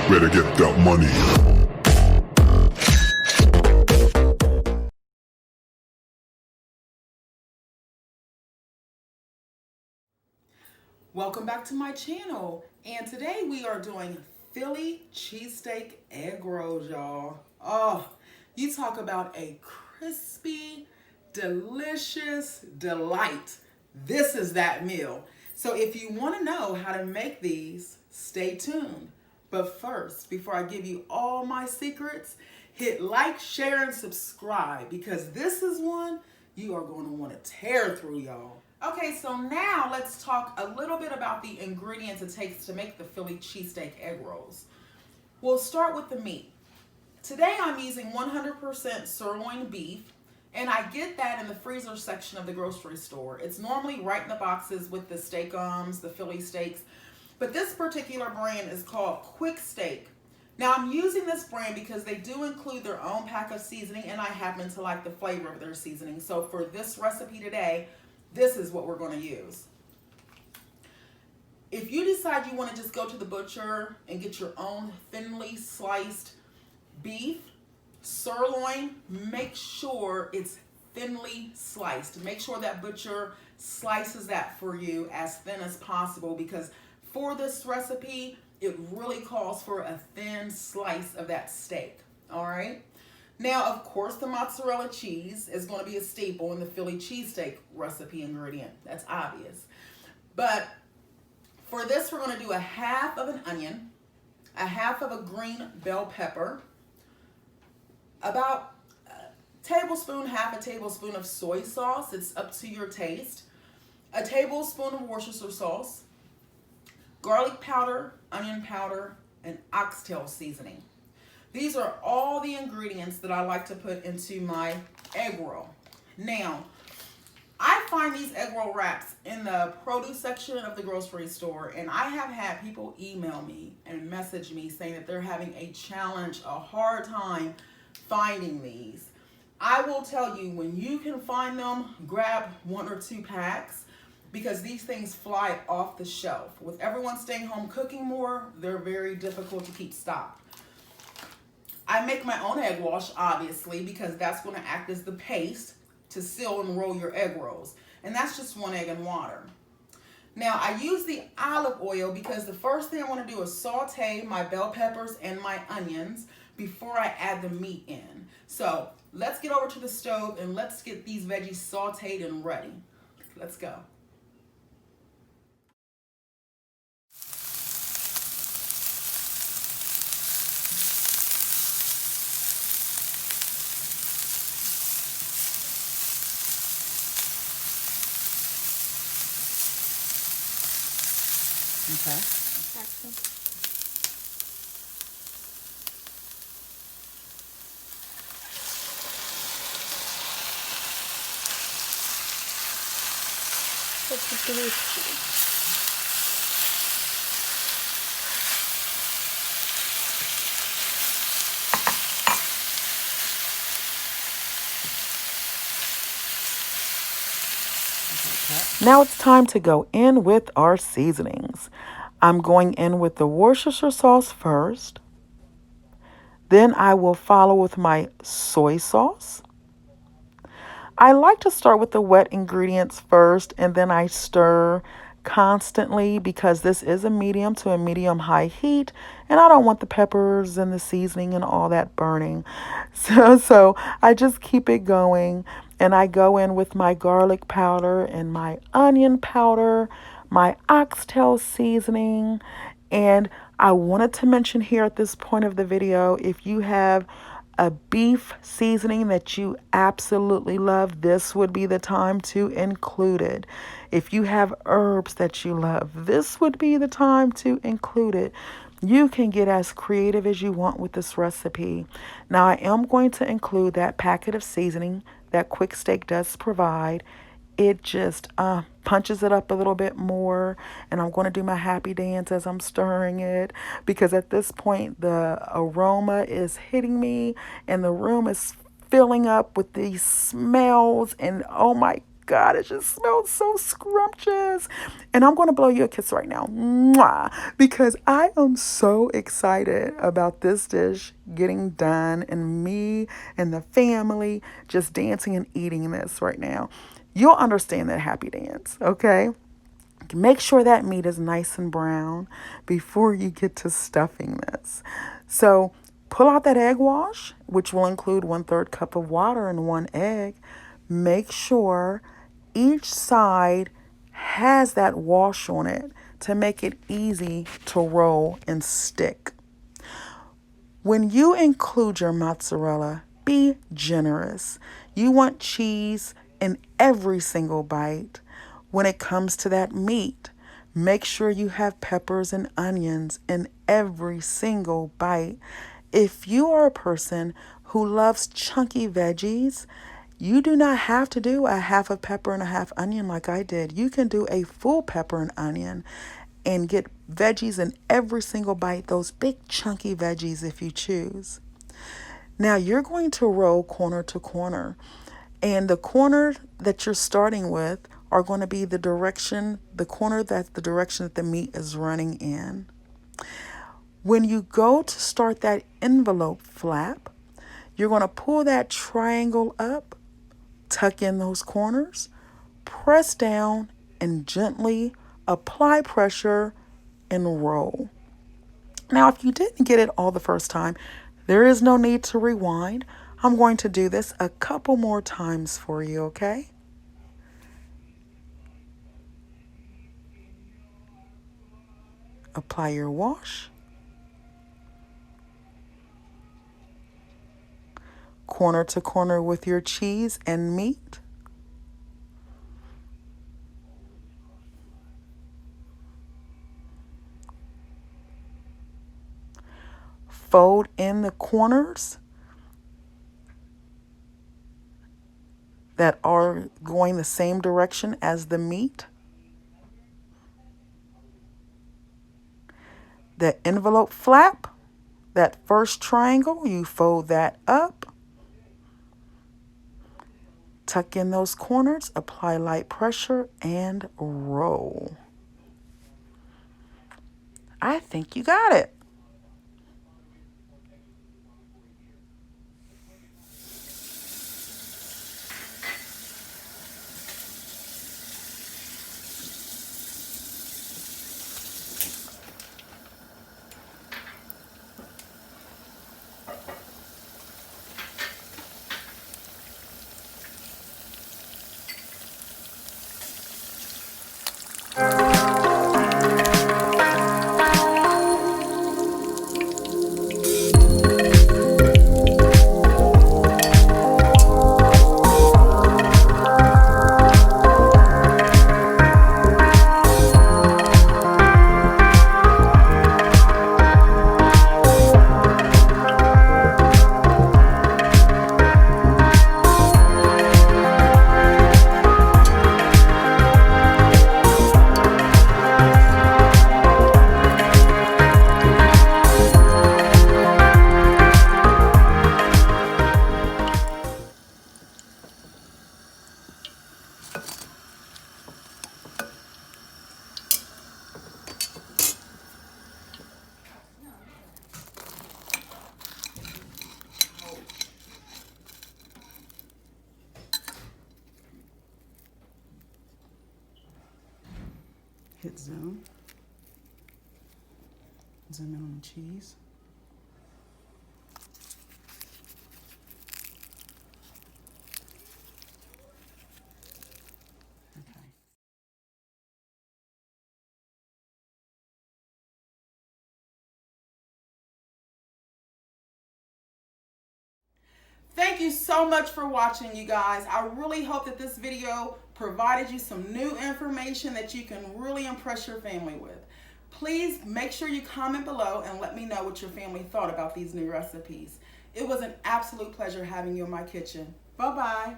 Better get that money. Welcome back to my channel, and today we are doing Philly Cheesesteak Egg Rolls, y'all. Oh, you talk about a crispy, delicious delight. This is that meal. So if you want to know how to make these, stay tuned. But first, before I give you all my secrets, hit like, share, and subscribe, because this is one you are going to want to tear through, y'all. Okay, so now let's talk a little bit about the ingredients it takes to make the Philly Cheesesteak Egg Rolls. We'll start with the meat. Today I'm using 100% sirloin beef, and I get that in the freezer section of the grocery store. It's normally right in the boxes with the steakums, the Philly steaks, but this particular brand is called Quick Steak. Now I'm using this brand because they do include their own pack of seasoning, and I happen to like the flavor of their seasoning. So for this recipe today, this is what we're going to use. If you decide you want to just go to the butcher and get your own thinly sliced beef, sirloin, make sure it's thinly sliced. Make sure that butcher slices that for you as thin as possible, because for this recipe, it really calls for a thin slice of that steak. All right. Now, of course, the mozzarella cheese is going to be a staple in the Philly cheesesteak recipe ingredient. That's obvious. But for this, we're going to do a half of an onion, a half of a green bell pepper, about half a tablespoon of soy sauce. It's up to your taste. A tablespoon of Worcestershire sauce, garlic powder, onion powder, and oxtail seasoning. These are all the ingredients that I like to put into my egg roll. Now, I find these egg roll wraps in the produce section of the grocery store, and I have had people email me and message me saying that they're having a challenge, a hard time finding these. I will tell you, when you can find them, grab 1 or 2 packs, because these things fly off the shelf. With everyone staying home cooking more, they're very difficult to keep stocked. I make my own egg wash, obviously, because that's going to act as the paste to seal and roll your egg rolls. And that's just 1 egg and water. Now, I use the olive oil because the first thing I want to do is saute my bell peppers and my onions before I add the meat in. So let's get over to the stove and let's get these veggies sauteed and ready. Let's go. Okay. Now it's time to go in with our seasonings. I'm going in with the Worcestershire sauce first. Then I will follow with my soy sauce. I like to start with the wet ingredients first, and then I stir constantly because this is a medium to a medium high heat, and I don't want the peppers and the seasoning and all that burning. So I just keep it going, and I go in with my garlic powder and my onion powder, my oxtail seasoning. And I wanted to mention here at this point of the video, if you have a beef seasoning that you absolutely love, this would be the time to include it. If you have herbs that you love, this would be the time to include it. You can get as creative as you want with this recipe. Now, I am going to include that packet of seasoning that Quick Steak does provide. It just punches it up a little bit more, and I'm going to do my happy dance as I'm stirring it, because at this point the aroma is hitting me and the room is filling up with these smells, and oh my God, it just smells so scrumptious. And I'm going to blow you a kiss right now. Mwah! Because I am so excited about this dish getting done and me and the family just dancing and eating this right now. You'll understand that happy dance, okay? Make sure that meat is nice and brown before you get to stuffing this. So pull out that egg wash, which will include 1/3 cup of water and 1 egg. Make sure each side has that wash on it to make it easy to roll and stick. When you include your mozzarella, be generous. You want cheese in every single bite. When it comes to that meat, make sure you have peppers and onions in every single bite. If you are a person who loves chunky veggies, you do not have to do a half a pepper and a half onion like I did. You can do a full pepper and onion and get veggies in every single bite, those big chunky veggies if you choose. Now you're going to roll corner to corner, and the corner that you're starting with are going to be the direction that the meat is running in. When you go to start that envelope flap, you're going to pull that triangle up, tuck in those corners, press down, and gently apply pressure and roll. Now, if you didn't get it all the first time, there is no need to rewind. I'm going to do this a couple more times for you, okay? Apply your wash. Corner to corner with your cheese and meat. Fold in the corners that are going the same direction as the meat. The envelope flap, that first triangle, you fold that up. Tuck in those corners, apply light pressure, and roll. I think you got it. Hit zoom. Zoom in on the cheese. Okay. Thank you so much for watching, you guys. I really hope that this video provided you some new information that you can really impress your family with. Please make sure you comment below and let me know what your family thought about these new recipes. It was an absolute pleasure having you in my kitchen. Bye-bye.